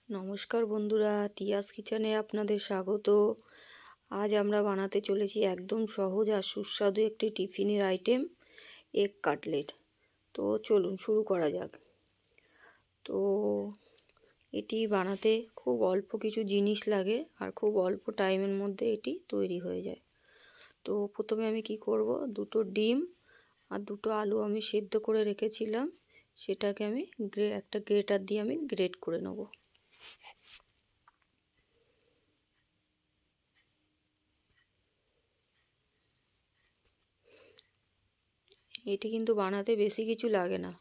নমস্কার বন্ধুরা, তিয়াস কিচেনে আপনাদের স্বাগত। আজ আমরা বানাতে চলেছি একদম সহজ আর সুস্বাদু একটি টিফিনের আইটেম, এগ কাটলেট। তো চলুন শুরু করা যাক। তো এটি বানাতে খুব অল্প কিছু জিনিস লাগে আর খুব অল্প টাইমের মধ্যে এটি তৈরি হয়ে যায়। তো প্রথমে আমি কি করব, দুটো ডিম আর দুটো আলু আমি সেদ্ধ করে রেখেছিলাম, সেটাকে আমি একটা গ্রেটার দিয়ে আমি গ্রেট করে নেব। এটি কিন্তু বানাতে বেশি কিছু লাগে না,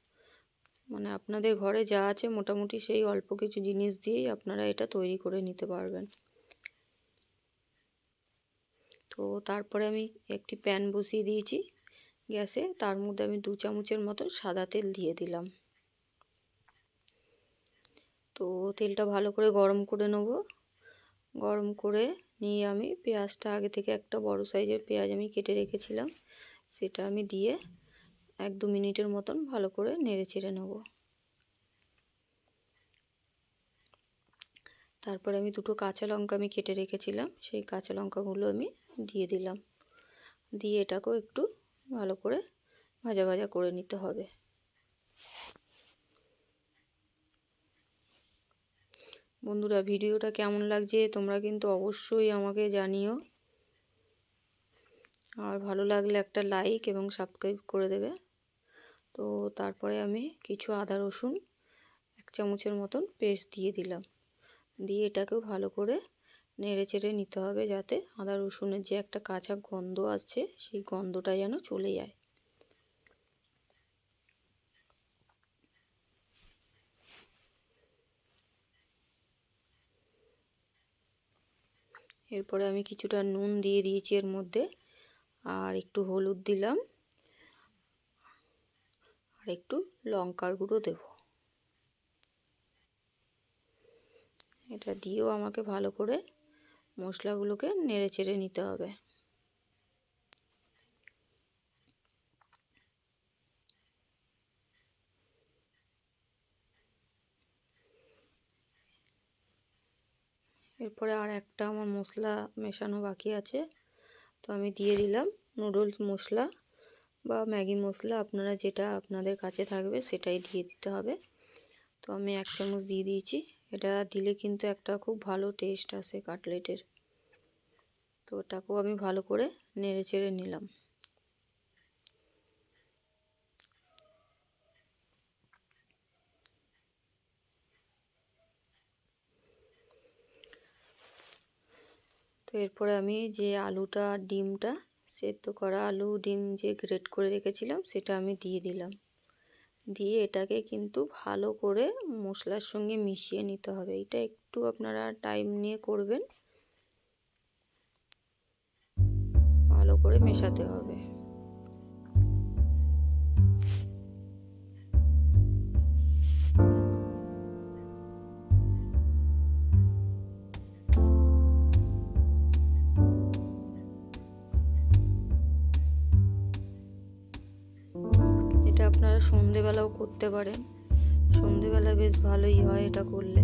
মানে আপনাদের ঘরে যা আছে মোটামুটি সেই অল্প কিছু জিনিস দিয়েই আপনারা এটা তৈরি করে নিতে পারবেন। তো তারপরে আমি একটি প্যান বসিয়ে দিয়েছি গ্যাসে, তার মধ্যে আমি 2 চামচের মতো সাদা তেল দিয়ে দিলাম। তো তেলটা ভালো করে গরম করে নেব। গরম করে নিয়ে আমি পেঁয়াজটা আগে থেকে একটা বড় সাইজের পেঁয়াজ আমি কেটে রেখেছিলাম, সেটা আমি দিয়ে 1-2 মিনিটের মতন ভালো করে নেড়ে চেড়ে নেব। তারপরে আমি দুটো কাঁচা লঙ্কা আমি কেটে রেখেছিলাম, সেই কাঁচা লঙ্কাগুলো আমি দিয়ে দিলাম। দিয়ে এটাকেও একটু ভালো করে ভাজা ভাজা করে নিতে হবে। বন্ধুরা, ভিডিওটা কেমন লাগছে তোমরা কিন্তু অবশ্যই আমাকে জানিও, আর ভালো লাগলে একটা লাইক এবং সাবস্ক্রাইব করে দেবে। তো তারপরে আমি কিছু আদা রসুন 1 চামচের মতন পেস্ট দিয়ে দিলাম। দিয়ে এটাকেও ভালো করে নেড়ে চেড়ে নিতে হবে, যাতে আদা রসুনের যে একটা কাঁচা গন্ধ আছে সেই গন্ধটা যেন চলে যায়। এরপরে আমি কিছুটা নুন দিয়ে দিয়েছি এর মধ্যে, আর একটু হলুদ দিলাম, আর একটু লঙ্কার গুঁড়ো দেব। এটা দিয়েও আমাকে ভালো করে মশলাগুলোকে নেড়ে চেড়ে নিতে হবে। এরপরে আর একটা আমার মশলা মেশানো বাকি আছে, তো আমি দিয়ে দিলাম নুডলস মশলা বা ম্যাগি মশলা, আপনারা যেটা আপনাদের কাছে থাকবে সেটাই দিয়ে দিতে হবে। তো আমি 1 চামচ দিয়ে দিয়েছি। এটা দিলে কিন্তু একটা খুব ভালো টেস্ট আসে কাটলেটের। তো ওটাকেও আমি ভালো করে নেড়ে চেড়ে নিলাম। তো এরপরে আমি যে আলুটা আর ডিমটা, সেদ্ধ করা আলু ডিম যে গ্রেট করে রেখেছিলাম সেটা আমি দিয়ে দিলাম। দিয়ে এটাকে কিন্তু ভালো করে মশলার সঙ্গে মিশিয়ে নিতে হবে। এটা একটু আপনারা টাইম নিয়ে করবেন, ভালো করে মেশাতে হবে। এটা আপনারা সন্ধেবেলাও করতে পারেন, সন্ধেবেলা বেশ ভালোই হয় এটা করলে।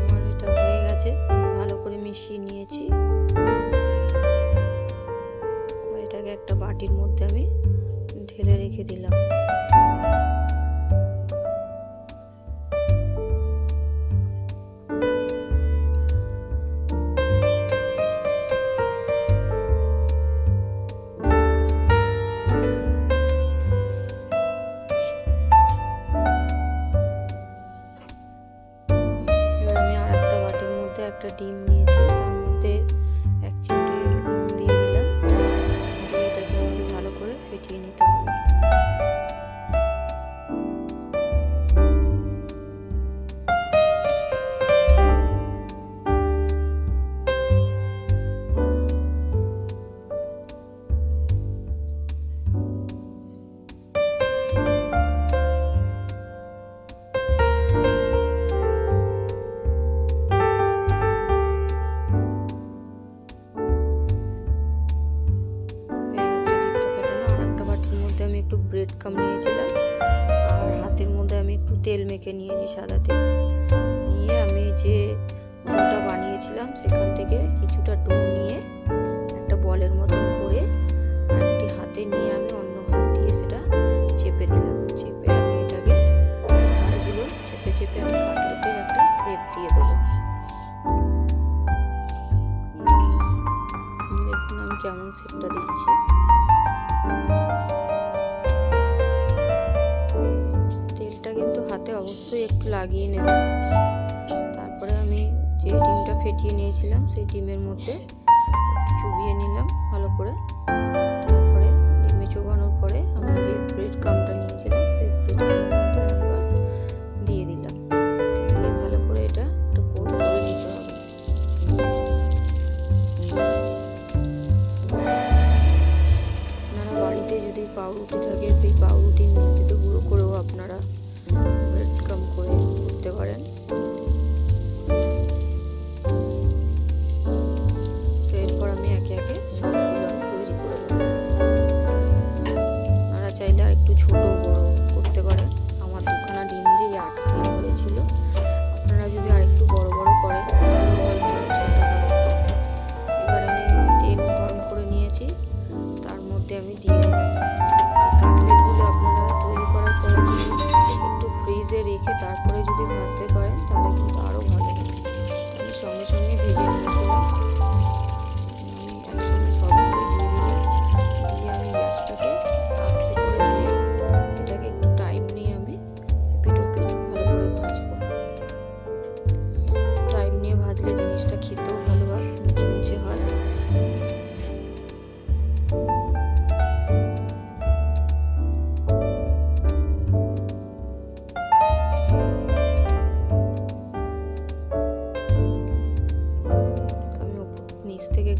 আমার এটা হয়ে গেছে, ভালো করে মিশিয়ে নিয়েছি। এটাকে একটা বাটির মধ্যে আমি ঢেলে রেখে দিলাম। এবার আমি আর একটা বাটির মধ্যে একটা ডিম নিয়েছি, তার মধ্যে 1 চিমটে নুন দিয়ে দিলাম। দিয়ে এটাকে আমাকে ভালো করে ফেটিয়ে নিতে হবে। মেখে নিয়েছি, সাদা তেল নিয়ে আমি যে ডোটা বানিয়েছিলাম সেখান থেকে কিছুটা ডো নিয়ে একটা বলের মতন করে একটি হাতে নিয়ে আমি অন্য হাত দিয়ে সেটা চেপে দিলাম। চেপে আমি এটাকে ধারগুলো চেপে চেপে আমি কাটলেটের একটা শেপ দিয়ে দেবো। দেখুন আমি কেমন শেপটা দিচ্ছি। তেলটা কিন্তু হাতে অবশ্যই একটু লাগিয়ে নেবেন। তারপরে আমি যে ডিমটা ফেটিয়ে নিয়েছিলাম সেই ডিমের মধ্যে একটু চুবিয়ে নিলাম ভালো করে। তারপরে ডিমে চোবানোর পরে আমি যে ব্রেড ক্রাম্বটা নিয়েছিলাম সেই ব্রেড ক্রাম্বের মধ্যে আরেকবার দিয়ে দিলাম। দিয়ে ভালো করে এটা একটু কোট করে নিতে হবে। আপনারা বাড়িতে যদি পাউরুটি থাকে সেই পাউরুটি মিক্সিতে গুঁড়ো করেও আপনারা ব্রেড ক্রাম্ব করে করতে পারেন। তো এরপর আমি একে একে সবগুলো আমি তৈরি করে নেব। আপনারা চাইলে আর একটু ছোটো বড় করতে পারেন। আমার 2খানা ডিম দিয়ে 8খানা হয়েছিল। আপনারা যদি আর একটু বড় বড় করেন তাহলে ভালো হয়, ছোটো হবে। এবার আমি তেল গরম করে নিয়েছি, তার মধ্যে আমি দিয়ে দিলাম। এই কাটলেটগুলো আপনারা তৈরি করার পরে যদি একটু ফ্রিজে রেখে তারপরে যদি ভাজতে পারেন তাহলে কিন্তু আরও ভালো হবে। আমি সঙ্গে সঙ্গে ভেজে নিয়েছিলাম। আমি একসঙ্গে সবগুলোই দিয়ে দিলাম। দিয়ে আমি গ্যাসটাকে আস্তে করে দিয়ে এটাকে একটু টাইম নিয়ে আমি এপিট ওপিট ভালো করে ভাজবো। টাইম নিয়ে ভাজলে জিনিসটা খেতেও ভালো হয়, মুচমুচে হয়। নিচ থেকে